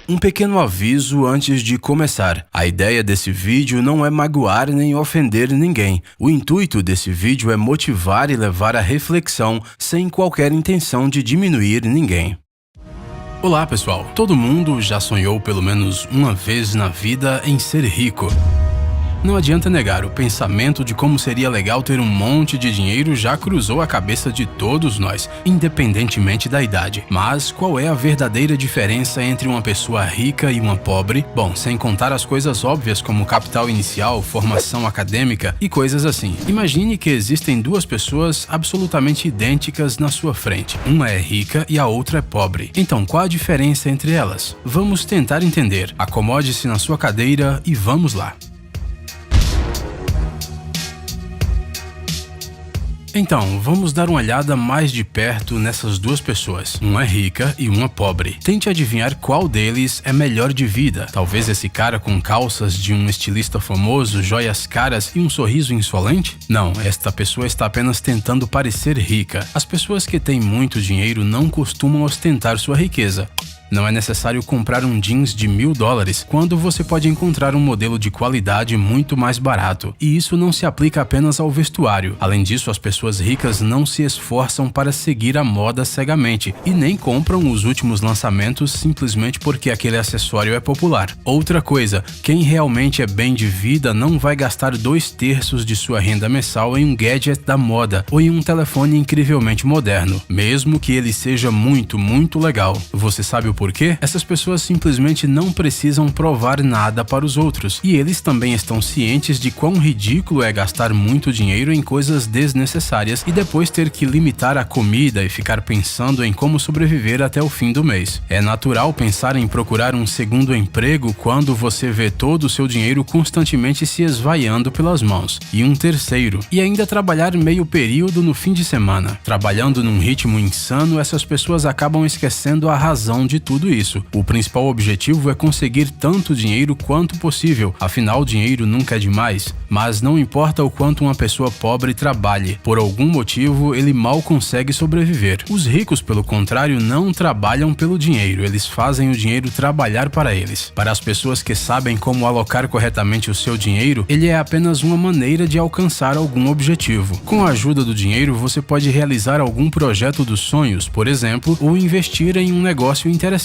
Um pequeno aviso antes de começar. A ideia desse vídeo não é magoar nem ofender ninguém. O intuito desse vídeo é motivar e levar à reflexão, sem qualquer intenção de diminuir ninguém. Olá pessoal, todo mundo já sonhou pelo menos uma vez na vida em ser rico. Não adianta negar, o pensamento de como seria legal ter um monte de dinheiro já cruzou a cabeça de todos nós, independentemente da idade. Mas qual é a verdadeira diferença entre uma pessoa rica e uma pobre? Bom, sem contar as coisas óbvias como capital inicial, formação acadêmica e coisas assim. Imagine que existem duas pessoas absolutamente idênticas na sua frente. Uma é rica e a outra é pobre. Então, qual a diferença entre elas? Vamos tentar entender. Acomode-se na sua cadeira e vamos lá. Então, vamos dar uma olhada mais de perto nessas duas pessoas. Uma é rica e uma pobre. Tente adivinhar qual deles é melhor de vida. Talvez esse cara com calças de um estilista famoso, joias caras e um sorriso insolente? Não, esta pessoa está apenas tentando parecer rica. As pessoas que têm muito dinheiro não costumam ostentar sua riqueza. Não é necessário comprar um jeans de $1000 quando você pode encontrar um modelo de qualidade muito mais barato. E isso não se aplica apenas ao vestuário. Além disso, as pessoas ricas não se esforçam para seguir a moda cegamente e nem compram os últimos lançamentos simplesmente porque aquele acessório é popular. Outra coisa, quem realmente é bem de vida não vai gastar 2/3 de sua renda mensal em um gadget da moda ou em um telefone incrivelmente moderno, mesmo que ele seja muito legal. Você sabe o porquê? Essas pessoas simplesmente não precisam provar nada para os outros, e eles também estão cientes de quão ridículo é gastar muito dinheiro em coisas desnecessárias e depois ter que limitar a comida e ficar pensando em como sobreviver até o fim do mês. É natural pensar em procurar um segundo emprego quando você vê todo o seu dinheiro constantemente se esvaiando pelas mãos, e um terceiro, e ainda trabalhar meio período no fim de semana. Trabalhando num ritmo insano, essas pessoas acabam esquecendo a razão de tudo isso. O principal objetivo é conseguir tanto dinheiro quanto possível, afinal dinheiro nunca é demais. Mas não importa o quanto uma pessoa pobre trabalhe, por algum motivo ele mal consegue sobreviver. Os ricos, pelo contrário, não trabalham pelo dinheiro, eles fazem o dinheiro trabalhar para eles. Para as pessoas que sabem como alocar corretamente o seu dinheiro, ele é apenas uma maneira de alcançar algum objetivo. Com a ajuda do dinheiro, você pode realizar algum projeto dos sonhos, por exemplo, ou investir em um negócio interessante,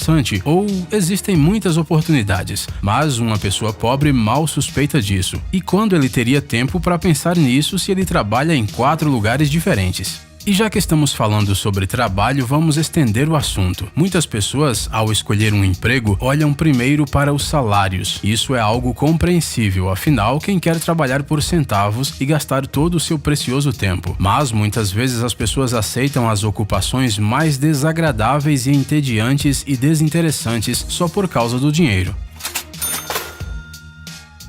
ou existem muitas oportunidades, mas uma pessoa pobre mal suspeita disso. E quando ele teria tempo para pensar nisso se ele trabalha em 4 lugares diferentes? E já que estamos falando sobre trabalho, vamos estender o assunto. Muitas pessoas, ao escolher um emprego, olham primeiro para os salários. Isso é algo compreensível, afinal, quem quer trabalhar por centavos e gastar todo o seu precioso tempo? Mas muitas vezes as pessoas aceitam as ocupações mais desagradáveis e entediantes e desinteressantes só por causa do dinheiro.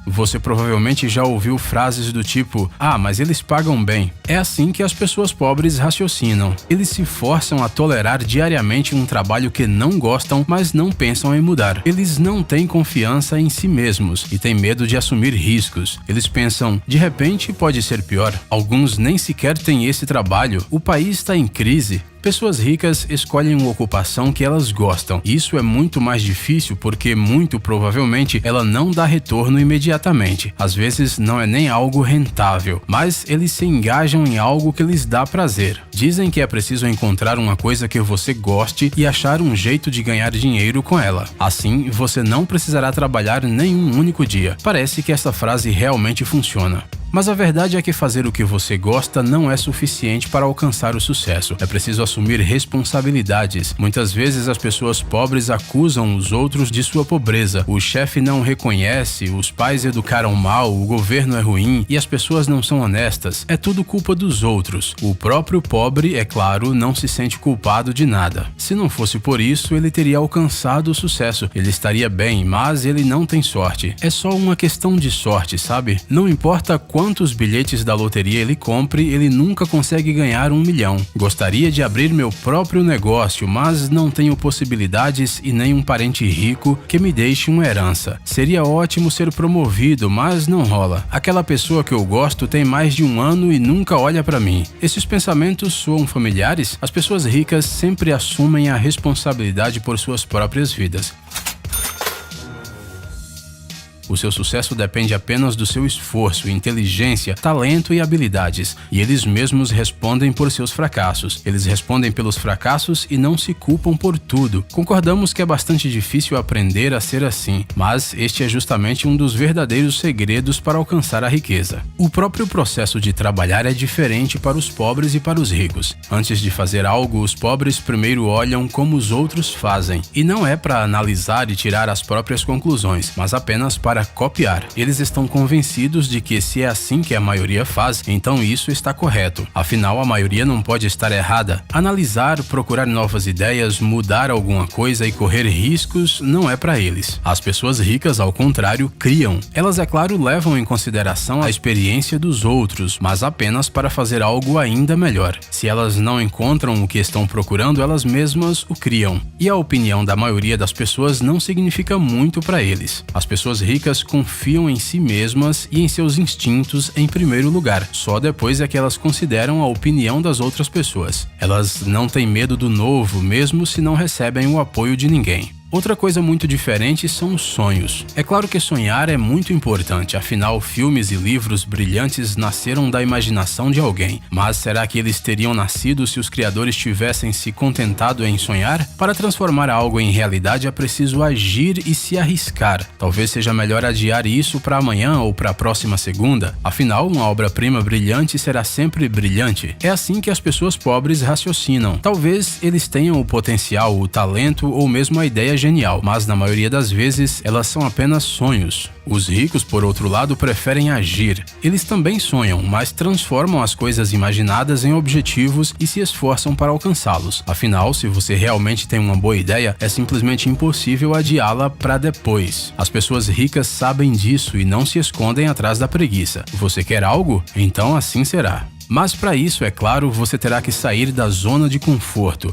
Você provavelmente já ouviu frases do tipo: "Ah, mas eles pagam bem". É assim que as pessoas pobres raciocinam. Eles se forçam a tolerar diariamente um trabalho que não gostam, mas não pensam em mudar. Eles não têm confiança em si mesmos e têm medo de assumir riscos. Eles pensam: de repente pode ser pior. Alguns nem sequer têm esse trabalho. O país está em crise. Pessoas ricas escolhem uma ocupação que elas gostam. Isso é muito mais difícil porque, muito provavelmente, ela não dá retorno imediatamente. Às vezes, não é nem algo rentável, mas eles se engajam em algo que lhes dá prazer. Dizem que é preciso encontrar uma coisa que você goste e achar um jeito de ganhar dinheiro com ela. Assim, você não precisará trabalhar nenhum único dia. Parece que essa frase realmente funciona. Mas a verdade é que fazer o que você gosta não é suficiente para alcançar o sucesso. É preciso assumir responsabilidades. Muitas vezes as pessoas pobres acusam os outros de sua pobreza. O chefe não reconhece, os pais educaram mal, o governo é ruim e as pessoas não são honestas. É tudo culpa dos outros. O próprio pobre, é claro, não se sente culpado de nada. Se não fosse por isso, ele teria alcançado o sucesso. Ele estaria bem, mas ele não tem sorte. É só uma questão de sorte, sabe? Não importa quantos bilhetes da loteria ele compre, ele nunca consegue ganhar 1 milhão. Gostaria de abrir meu próprio negócio, mas não tenho possibilidades e nem um parente rico que me deixe uma herança. Seria ótimo ser promovido, mas não rola. Aquela pessoa que eu gosto tem mais de 1 ano e nunca olha pra mim. Esses pensamentos soam familiares? As pessoas ricas sempre assumem a responsabilidade por suas próprias vidas. O seu sucesso depende apenas do seu esforço, inteligência, talento e habilidades, e eles mesmos respondem por seus fracassos. Eles respondem pelos fracassos e não se culpam por tudo. Concordamos que é bastante difícil aprender a ser assim, mas este é justamente um dos verdadeiros segredos para alcançar a riqueza. O próprio processo de trabalhar é diferente para os pobres e para os ricos. Antes de fazer algo, os pobres primeiro olham como os outros fazem, e não é para analisar e tirar as próprias conclusões, mas apenas para copiar. Eles estão convencidos de que se é assim que a maioria faz, então isso está correto. Afinal, a maioria não pode estar errada. Analisar, procurar novas ideias, mudar alguma coisa e correr riscos não é para eles. As pessoas ricas, ao contrário, criam. Elas, é claro, levam em consideração a experiência dos outros, mas apenas para fazer algo ainda melhor. Se elas não encontram o que estão procurando, elas mesmas o criam. E a opinião da maioria das pessoas não significa muito para eles. As pessoas ricas confiam em si mesmas e em seus instintos em primeiro lugar. Só depois é que elas consideram a opinião das outras pessoas. Elas não têm medo do novo, mesmo se não recebem o apoio de ninguém. Outra coisa muito diferente são os sonhos. É claro que sonhar é muito importante, afinal, filmes e livros brilhantes nasceram da imaginação de alguém. Mas será que eles teriam nascido se os criadores tivessem se contentado em sonhar? Para transformar algo em realidade é preciso agir e se arriscar. Talvez seja melhor adiar isso para amanhã ou para a próxima segunda. Afinal, uma obra-prima brilhante será sempre brilhante. É assim que as pessoas pobres raciocinam. Talvez eles tenham o potencial, o talento ou mesmo a ideia genial, mas na maioria das vezes elas são apenas sonhos. Os ricos, por outro lado, preferem agir. Eles também sonham, mas transformam as coisas imaginadas em objetivos e se esforçam para alcançá-los. Afinal, se você realmente tem uma boa ideia, é simplesmente impossível adiá-la para depois. As pessoas ricas sabem disso e não se escondem atrás da preguiça. Você quer algo? Então assim será. Mas para isso, é claro, você terá que sair da zona de conforto.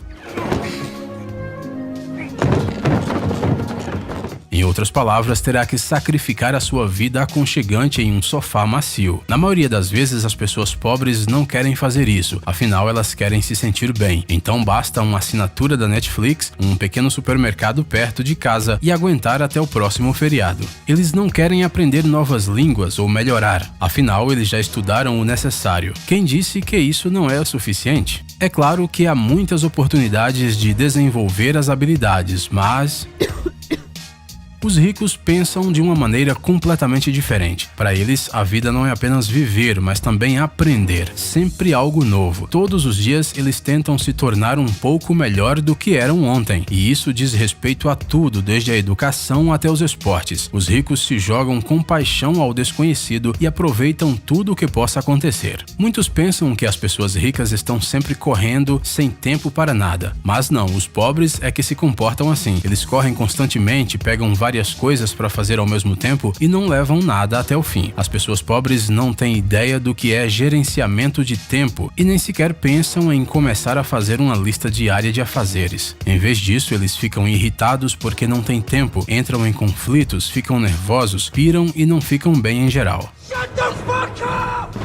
Em outras palavras, terá que sacrificar a sua vida aconchegante em um sofá macio. Na maioria das vezes, as pessoas pobres não querem fazer isso, afinal elas querem se sentir bem. Então basta uma assinatura da Netflix, um pequeno supermercado perto de casa e aguentar até o próximo feriado. Eles não querem aprender novas línguas ou melhorar, afinal eles já estudaram o necessário. Quem disse que isso não é o suficiente? É claro que há muitas oportunidades de desenvolver as habilidades, mas os ricos pensam de uma maneira completamente diferente. Para eles, a vida não é apenas viver, mas também aprender. Sempre algo novo. Todos os dias, eles tentam se tornar um pouco melhor do que eram ontem. E isso diz respeito a tudo, desde a educação até os esportes. Os ricos se jogam com paixão ao desconhecido e aproveitam tudo o que possa acontecer. Muitos pensam que as pessoas ricas estão sempre correndo, sem tempo para nada. Mas não, os pobres é que se comportam assim. Eles correm constantemente, pegam várias coisas para fazer ao mesmo tempo e não levam nada até o fim. As pessoas pobres não têm ideia do que é gerenciamento de tempo e nem sequer pensam em começar a fazer uma lista diária de afazeres. Em vez disso, eles ficam irritados porque não têm tempo, entram em conflitos, ficam nervosos, piram e não ficam bem em geral. Shut the fuck up!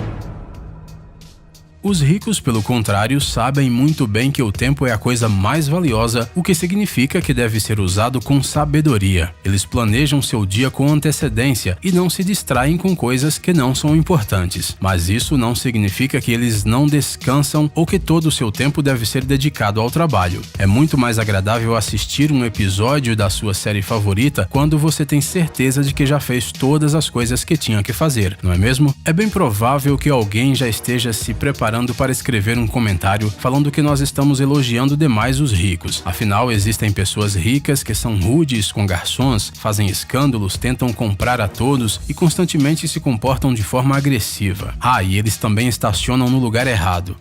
Os ricos, pelo contrário, sabem muito bem que o tempo é a coisa mais valiosa, o que significa que deve ser usado com sabedoria. Eles planejam seu dia com antecedência e não se distraem com coisas que não são importantes. Mas isso não significa que eles não descansam ou que todo o seu tempo deve ser dedicado ao trabalho. É muito mais agradável assistir um episódio da sua série favorita quando você tem certeza de que já fez todas as coisas que tinha que fazer, não é mesmo? É bem provável que alguém já esteja se preparando para escrever um comentário falando que nós estamos elogiando demais os ricos. Afinal, existem pessoas ricas que são rudes com garçons, fazem escândalos, tentam comprar a todos e constantemente se comportam de forma agressiva. E eles também estacionam no lugar errado.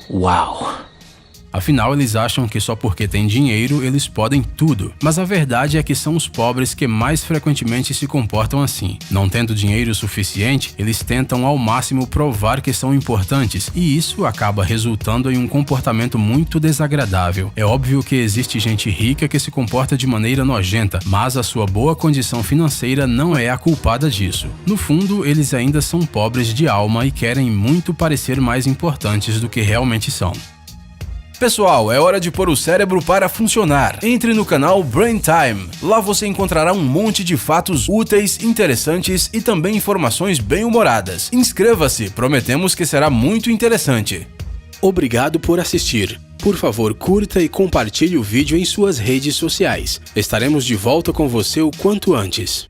Uau! Afinal, eles acham que só porque têm dinheiro, eles podem tudo. Mas a verdade é que são os pobres que mais frequentemente se comportam assim. Não tendo dinheiro suficiente, eles tentam ao máximo provar que são importantes, e isso acaba resultando em um comportamento muito desagradável. É óbvio que existe gente rica que se comporta de maneira nojenta, mas a sua boa condição financeira não é a culpada disso. No fundo, eles ainda são pobres de alma e querem muito parecer mais importantes do que realmente são. Pessoal, é hora de pôr o cérebro para funcionar. Entre no canal Brain Time. Lá você encontrará um monte de fatos úteis, interessantes e também informações bem-humoradas. Inscreva-se, prometemos que será muito interessante. Obrigado por assistir. Por favor, curta e compartilhe o vídeo em suas redes sociais. Estaremos de volta com você o quanto antes.